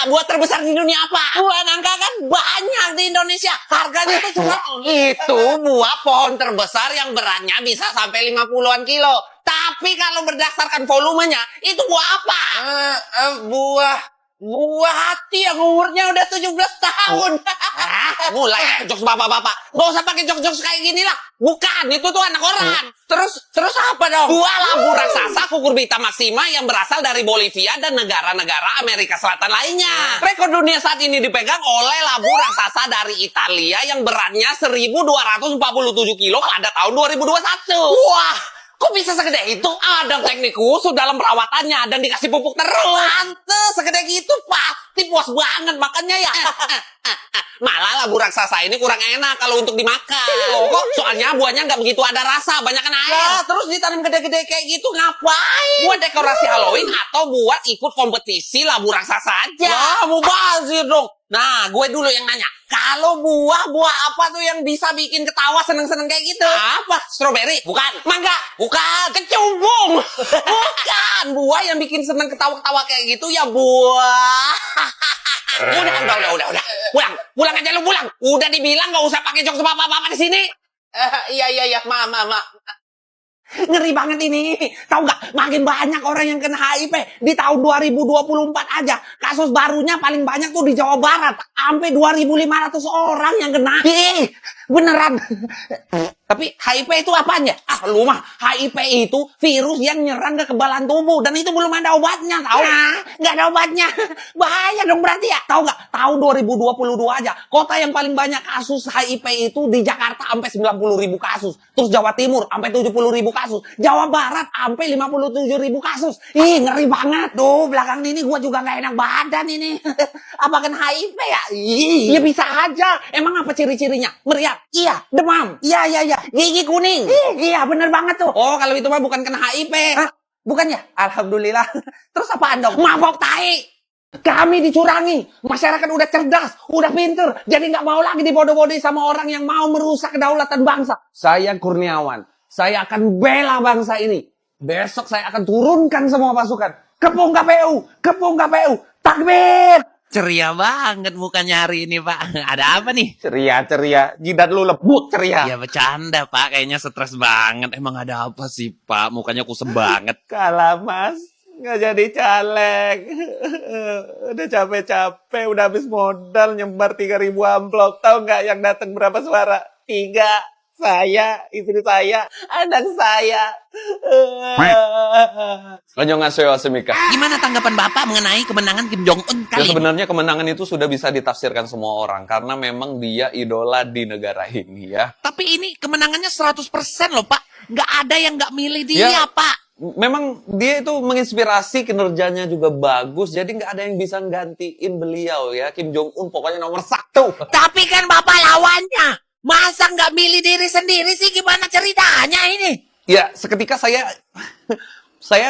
buah terbesar di dunia apa? Buah nangka kan banyak di Indonesia. Harganya tuh cuma itu buah pohon terbesar yang beratnya bisa sampai 50-an kilo. Tapi kalau berdasarkan volumenya, itu buah apa? Buah hati yang umurnya udah 17 tahun. Mulai jokes bapak-bapak. Gak usah pakai jokes-jokes kayak gini lah. Bukan, itu tuh anak orang. Terus apa dong? Buah labu raksasa Cucurbita maxima yang berasal dari Bolivia dan negara-negara Amerika Selatan lainnya. Rekor dunia saat ini dipegang oleh labu raksasa dari Italia yang beratnya 1.247 kilo pada tahun 2021. Wah! Kok bisa segede itu? Ada teknik khusus dalam perawatannya dan dikasih pupuk terus. Pantes segede gitu, pasti puas banget makannya ya. Malah labu raksasa ini kurang enak kalau untuk dimakan. Kok? Soalnya buahnya nggak begitu ada rasa, banyakan air. Nah, terus ditanam gede-gede kayak gitu ngapain? Buat dekorasi Halloween atau buat ikut kompetisi labu raksasa aja. Wah, mubazir dong. Nah, gue dulu yang nanya. Kalau buah apa tuh yang bisa bikin ketawa seneng-seneng kayak gitu? Apa? Strawberry? Bukan. Mangga? Bukan. Kecubung? Bukan. Buah yang bikin seneng ketawa-ketawa kayak gitu ya buah. Udah. Pulang aja lu pulang. Udah dibilang gak usah pakai jokes bapak-bapak di sini. Iya. Ma. Ngeri banget ini. Tahu nggak? Makin banyak orang yang kena HIV di tahun 2024 aja. Kasus barunya paling banyak tuh di Jawa Barat. Sampai 2.500 orang yang kena. Beneran. Tapi HIV itu apanya? Lu mah HIV itu virus yang nyerang kekebalan tubuh dan itu belum ada obatnya, tahu? Nggak ada obatnya. Bahaya dong berarti ya. Tahu nggak? Tahun 2022 aja kota yang paling banyak kasus HIV itu di Jakarta sampai 90.000 kasus. Terus Jawa Timur sampai 70.000 kasus. Jawa Barat sampai 57.000 kasus. Ngeri banget. Tuh, belakang ini gua juga nggak enak badan ini. Apa kan HIV ya? Ya bisa aja. Emang apa ciri-cirinya? Meriang? Iya. Demam? Iya. Gigi kuning? Iya, bener banget tuh. Oh, kalau itu mah bukan kena HIV. Hah? Bukan ya? Alhamdulillah. Terus apaan dong? Mabok tai. Kami dicurangi. Masyarakat udah cerdas, udah pinter. Jadi nggak mau lagi dibodoh-bodohi sama orang yang mau merusak kedaulatan bangsa. Saya Kurniawan. Saya akan bela bangsa ini. Besok saya akan turunkan semua pasukan. Kepung KPU. Takbir. Ceria banget mukanya hari ini, Pak. Ada apa nih? Ceria. Jidat lu lebut ceria. Ya bercanda, Pak. Kayaknya stres banget. Emang ada apa sih, Pak? Mukanya kusem banget. Kalah, Mas. Nggak jadi caleg. Udah capek-capek. Udah habis modal nyebar 3.000 amplop. Tahu nggak yang datang berapa suara? 3. Saya, istri saya, anak saya. Annyeonghaseyo, Semika. Gimana tanggapan Bapak mengenai kemenangan Kim Jong-un kali Ya ini? sebenarnya kemenangan itu sudah bisa ditafsirkan semua orang. Karena memang dia idola di negara ini ya. Tapi ini kemenangannya 100% loh, Pak. Nggak ada yang nggak milih dia, Ya. Pak. Memang dia itu menginspirasi, kinerjanya juga bagus. Jadi nggak ada yang bisa gantiin beliau ya. Kim Jong-un pokoknya nomor 1. Tapi kan Bapak lawannya. Masa nggak milih diri sendiri sih? Gimana ceritanya ini? Ya, seketika saya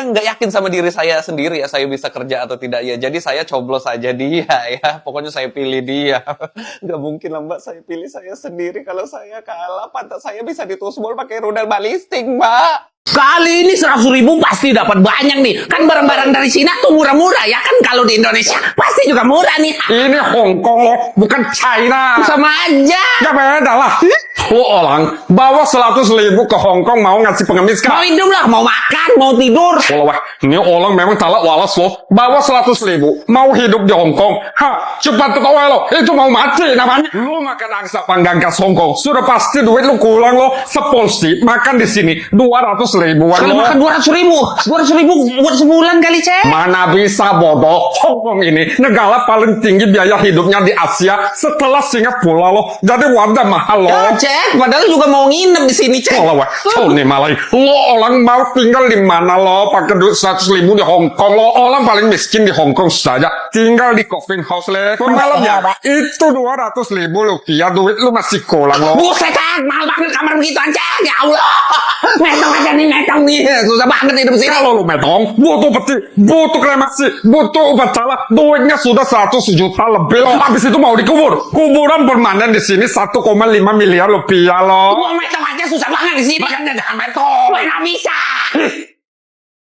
nggak yakin sama diri saya sendiri ya, saya bisa kerja atau tidak ya. Jadi saya coblos aja dia ya. Pokoknya saya pilih dia. Nggak mungkin lah Mbak, saya pilih saya sendiri. Kalau saya kalah, pantat saya bisa ditusbol pakai rudal balistik, Mbak. Kali ini 100.000 pasti dapat banyak nih. Kan barang-barang dari Cina tuh murah-murah ya kan. Kalau di Indonesia pasti juga murah nih. Ini Hong Kong loh, bukan China. Sama aja. Ya beda lah. Lo orang bawa 100.000 ke Hong Kong mau ngasih pengemis Mau kan? hidup lah, mau makan, mau tidur. Walah, wah, ini orang memang talak walas loh. Bawa 100.000, mau hidup di Hong Kong. Cepat ketawa lo, itu mau mati namanya. Lo makan angsa panggang khas Hong Kong, sudah pasti duit lo kurang lo. Sepolsi makan di sini 200.000. Kalau makan 200.000 buat sebulan kali, Cek. Mana bisa bodoh. Hong Kong ini negara paling tinggi biaya hidupnya di Asia setelah Singapura loh. Jadi wadah mahal loh. Ya, Cek. Padahal juga mau nginep di sini, Cek. Walah, wah, nih malah lo orang mau tinggal di mana lo pakai duit 100.000 di Hong Kong lo orang paling miskin di Hong Kong saja tinggal di coffin house le. Malam ya itu 200.000 rupiah duit lu masih kurang lo. Buset, Cek. Mahal banget kamar begitu, Cek. Ya Allah. Metong aja nih, metong nih. Susah banget hidup sini. Kalau lu metong butuh peti, butuh kremasi, butuh upacara, duitnya sudah 100 juta lebih lo. Habis itu mau dikubur. Kuburan permanen di sini 1,5 miliar rupiah lo. Gua metong aja susah banget di sini. Makanya jangan metong. Nggak bisa.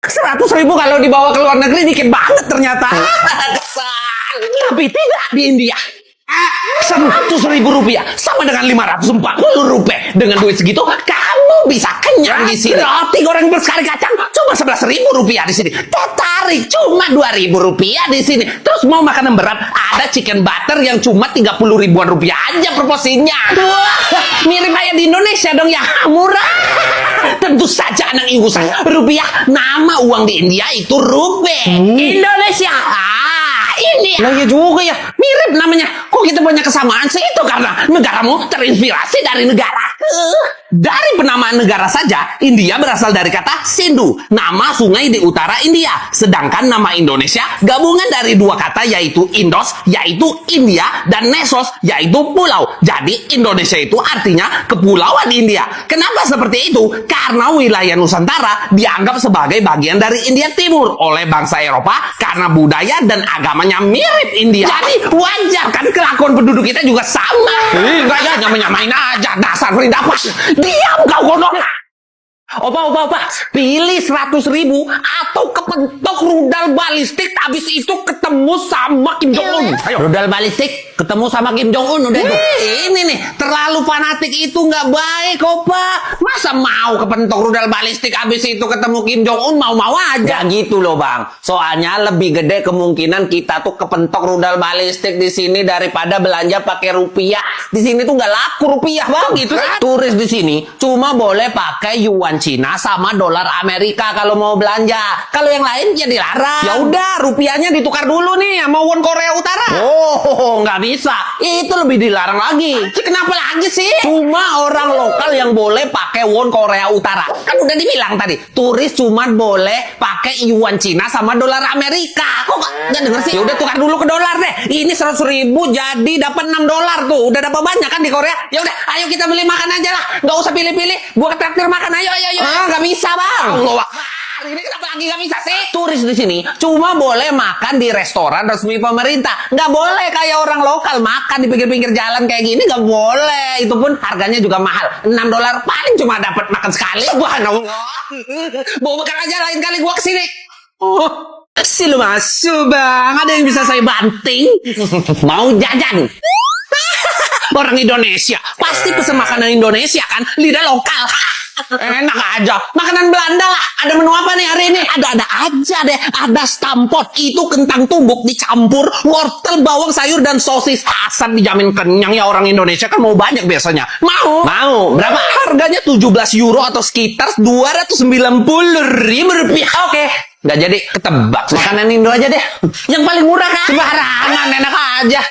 100.000 kalau dibawa ke luar negeri dikit banget ternyata. Kesal. Tapi tidak di India. 100.000 rupiah sama dengan 540 rupiah. Dengan duit segitu kamu bisa kenyang di sini. Roti goreng bersekali kacang cuma 11.000 rupiah di sini. Tertarik cuma 2.000 rupiah di sini. Terus mau makanan berat ada chicken butter yang cuma 30 ribuan rupiah aja proporsinya. Wah, mirip kayak di Indonesia dong ya, murah. Tentu saja anak ibu saya rupiah. Nama uang di India itu rupiah. Indonesia. Ini lah ya juga ya, mirip namanya. Kok kita banyak kesamaan sih? Itu karena negaramu terinspirasi dari negaraku. Dari penamaan negara saja, India berasal dari kata Sindhu, nama sungai di utara India. Sedangkan nama Indonesia gabungan dari dua kata, yaitu Indos, yaitu India, dan Nesos, yaitu pulau. Jadi Indonesia itu artinya kepulauan India. Kenapa seperti itu? Karena wilayah Nusantara dianggap sebagai bagian dari India Timur oleh bangsa Eropa karena budaya dan agamanya mirip India. Jadi wajar kan kelakuan penduduk kita juga sama. Enggak ya, nyamain aja, dasar perindapas. Diam kau konon. Opa, pilih 100.000 atau kepentok rudal balistik, habis itu ketemu sama Kim Jong Un. Ayo. Rudal balistik ketemu sama Kim Jong Un udah itu. Ini nih, terlalu fanatik itu nggak baik, Opa. Masa mau kepentok rudal balistik, habis itu ketemu Kim Jong Un mau-mau aja. Gitu loh, Bang. Soalnya lebih gede kemungkinan kita tuh kepentok rudal balistik di sini daripada belanja pakai rupiah. Di sini tuh nggak laku rupiah, Bang. Gitu kan? Turis di sini cuma boleh pakai yuan Cina sama dolar Amerika kalau mau belanja. Kalau yang lain ya dilarang. Ya udah, rupiahnya ditukar dulu nih sama won Korea Utara. Oh, nggak bisa. Itu lebih dilarang lagi. Kenapa lagi sih? Cuma orang lokal yang boleh pakai won Korea Utara. Kan udah dibilang tadi, turis cuma boleh pakai yuan Cina sama dolar Amerika. Kok nggak denger sih? Ya udah tukar dulu ke dolar deh. Ini 100.000 jadi dapat $6 tuh. Udah dapat banyak kan di Korea? Ya udah, ayo kita beli makan aja lah. Nggak usah pilih-pilih. Gua traktir makan. Ayo. Nggak bisa, Bang. Allah Akbar. Ini kenapa lagi nggak bisa sih? Turis di sini cuma boleh makan di restoran resmi pemerintah. Nggak boleh kayak orang lokal makan di pinggir-pinggir jalan kayak gini. Nggak boleh. Itu pun harganya juga mahal. $6 paling cuma dapat makan sekali. Subhanallah. Bawa bekal aja lain kali gua kesini. Silu masuk, Bang. Ada yang bisa saya banting? Mau jajan? Orang Indonesia pasti pesen makanan Indonesia kan, lidah lokal. Enak aja, makanan Belanda lah. Ada menu apa nih hari ini? Ada aja deh. Ada stampot, itu kentang tumbuk dicampur wortel, bawang, sayur, dan sosis. Asal dijamin kenyang ya, orang Indonesia kan mau banyak biasanya. Mau. Berapa? Harganya 17 euro atau sekitar 290.000 rupiah. Oke. Nggak jadi ketebak. Makanan Indo aja deh. Yang paling murah kan? Sembarangan, enak aja.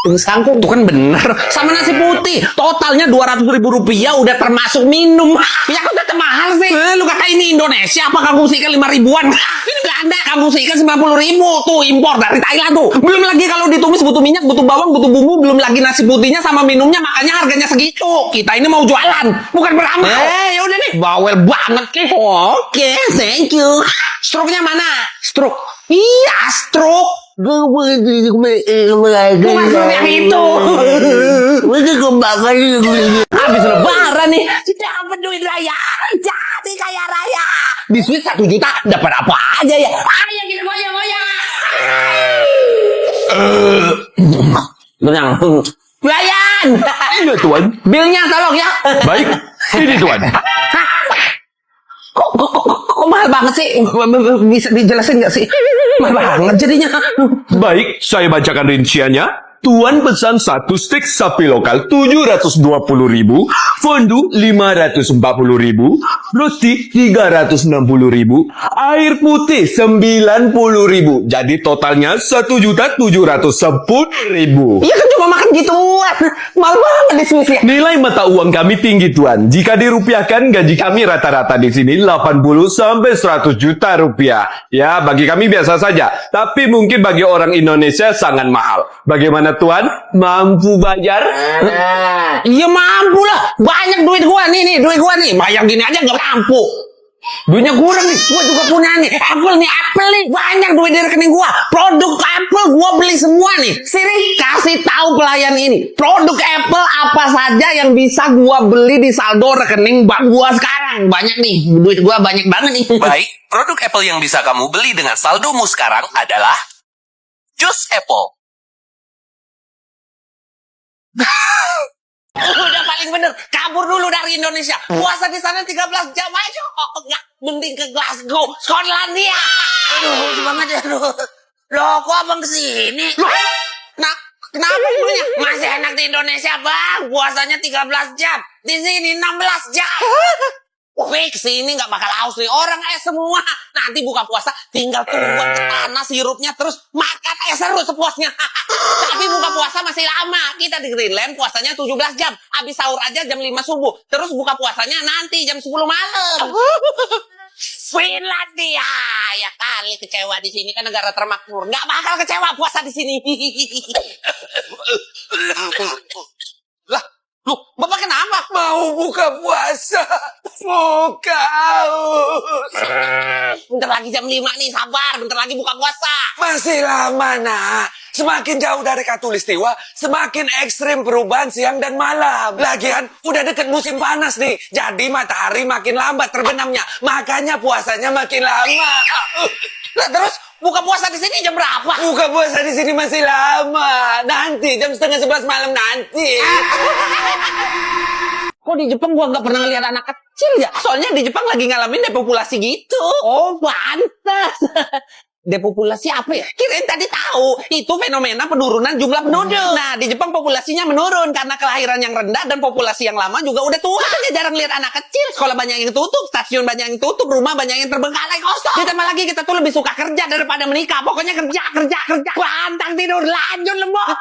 Sangkung tuh kan bener. Sama nasi putih totalnya 200.000 rupiah, udah termasuk minum. Ya kok tetep mahal sih? Lu kata ini Indonesia apa kampung ikan 5 ribuan? Ini Belanda kampung ikan 90.000 tuh, impor dari Thailand tuh. Belum lagi kalau ditumis butuh minyak, butuh bawang, butuh bumbu. Belum lagi nasi putihnya sama minumnya, makanya harganya segitu. Kita ini mau jualan, bukan beramal. Ya udah nih, bawel banget nih. Oke, thank you. Stroke-nya mana? Stroke. Iya, stroke. Bukan yang itu. Habis lebaran nih, dapat duit raya, jadi kaya raya. Di Swiss 1 juta dapat apa aja ya? Ayo kita goyang-goyang. Tenang. Pelayan. Iya, Tuan. Bilnya tolong ya. Baik, ini Tuan. Kok mahal banget sih? Bisa dijelasin nggak sih? Mahal banget jadinya. Baik, saya bacakan rinciannya. Tuan pesan 1 stik sapi lokal 720.000, fondue 540.000, roti 360.000, air putih 90.000. Jadi totalnya 1.710.000. Iya kan cuma makan gituan. Mahal banget di Swiss ya. Nilai mata uang kami tinggi, Tuan. Jika dirupiahkan, gaji kami rata-rata di sini 80 sampai 100 juta rupiah. Ya, bagi kami biasa saja. Tapi mungkin bagi orang Indonesia sangat mahal. Bagaimana, Tuan? Mampu bayar? Iya mampu lah. Banyak duit gua nih, duit gua nih. Bayar gini aja nggak mampu. Duitnya kurang nih. Gua juga punya nih. Apple nih. Banyak duit di rekening gua. Produk Apple gua beli semua nih. Sini kasih tahu pelayan ini. Produk Apple apa saja yang bisa gua beli di saldo rekening bank gua sekarang. Banyak nih. Duit gua banyak banget nih. Baik, produk Apple yang bisa kamu beli dengan saldomu sekarang adalah jus Apple. Udah paling bener, kabur dulu dari Indonesia. Puasa di sana 13 jam aja. Oh, enggak, mending ke Glasgow, Skotlandia. Aduh, semangat ya, aduh. Loh, kok abang kesini? Nah, kenapa dulunya? Masih enak di Indonesia, Bang. Puasanya 13 jam. Di sini 16 jam. Fix ini nggak bakal haus nih. Orang semua. Nanti buka puasa tinggal tuang ke tanah sirupnya terus makan seru sepuasnya. Tapi buka puasa masih lama. Kita di Greenland puasanya 17 jam. Habis sahur aja jam 5 subuh. Terus buka puasanya nanti jam 10 malam. Finlandia. Ya kali kecewa di sini kan negara termakmur. Nggak bakal kecewa puasa di sini. Lah, lu Bapak kenapa? Mau buka puasa. Buka haus. Bentar lagi jam 5 nih, sabar. Bentar lagi buka puasa. Masih lama, nak. Semakin jauh dari Katulistiwa, semakin ekstrim perubahan siang dan malam. Lagian, udah deket musim panas nih. Jadi matahari makin lambat terbenamnya. Makanya puasanya makin lama. Nah, terus buka puasa di sini jam berapa? Buka puasa di sini masih lama. Nanti, jam setengah 11 malam nanti. Kok di Jepang gua nggak pernah lihat anak kecil ya? Soalnya di Jepang lagi ngalamin depopulasi gitu. Oh, pantas. Depopulasi apa ya? Kirain tadi tahu. Itu fenomena penurunan jumlah penduduk. Nah, di Jepang populasinya menurun karena kelahiran yang rendah dan populasi yang lama juga udah tua. Makanya jarang lihat anak kecil. Sekolah banyak yang tutup, stasiun banyak yang tutup, rumah banyak yang terbengkalai kosong. Ditambah lagi kita tuh lebih suka kerja daripada menikah. Pokoknya kerja. Pantang tidur, lanjut lembut.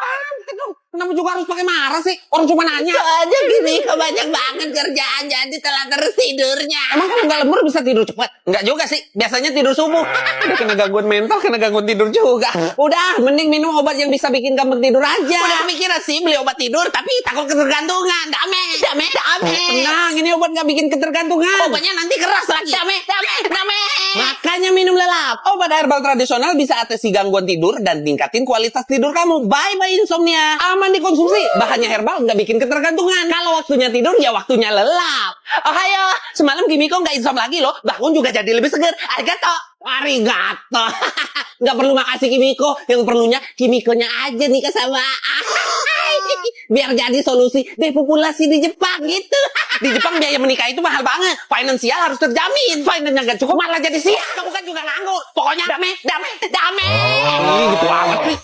Kenapa juga harus pakai marah sih? Orang cuma nanya. Aja gini, kok banyak banget kerjaan jadi telat terus tidurnya. Emang kalau nggak lembur bisa tidur cepat? Nggak juga sih. Biasanya tidur subuh. Aduh, kena gangguan mental, kena gangguan tidur juga. Udah, mending minum obat yang bisa bikin gampang tidur aja. Udah kepikiran sih beli obat tidur, tapi takut ketergantungan. Dame. Tenang, ini obat nggak bikin ketergantungan. Obatnya nanti keras lagi. Dame. Makanya minum lelap. Obat herbal tradisional bisa atasi gangguan tidur dan tingkatin kualitas tidur kamu. Bye-bye insomnia. Aman dikonsumsi. Bahannya herbal nggak bikin ketergantungan. Kalau waktunya tidur, ya waktunya lelap. Ohayo. Semalam Kimiko nggak insom lagi loh. Bangun juga jadi lebih seger. Arigato. Nggak perlu makasih Kimiko. Yang perlunya Kimikonya aja nih sama. Biar jadi solusi depopulasi di Jepang gitu. Di Jepang biaya menikah itu mahal banget. Finansial harus terjamin. Finance-nya nggak cukup malah jadi sial. Kamu kan juga nganggur. Pokoknya dame. Dame. Gitu amat sih.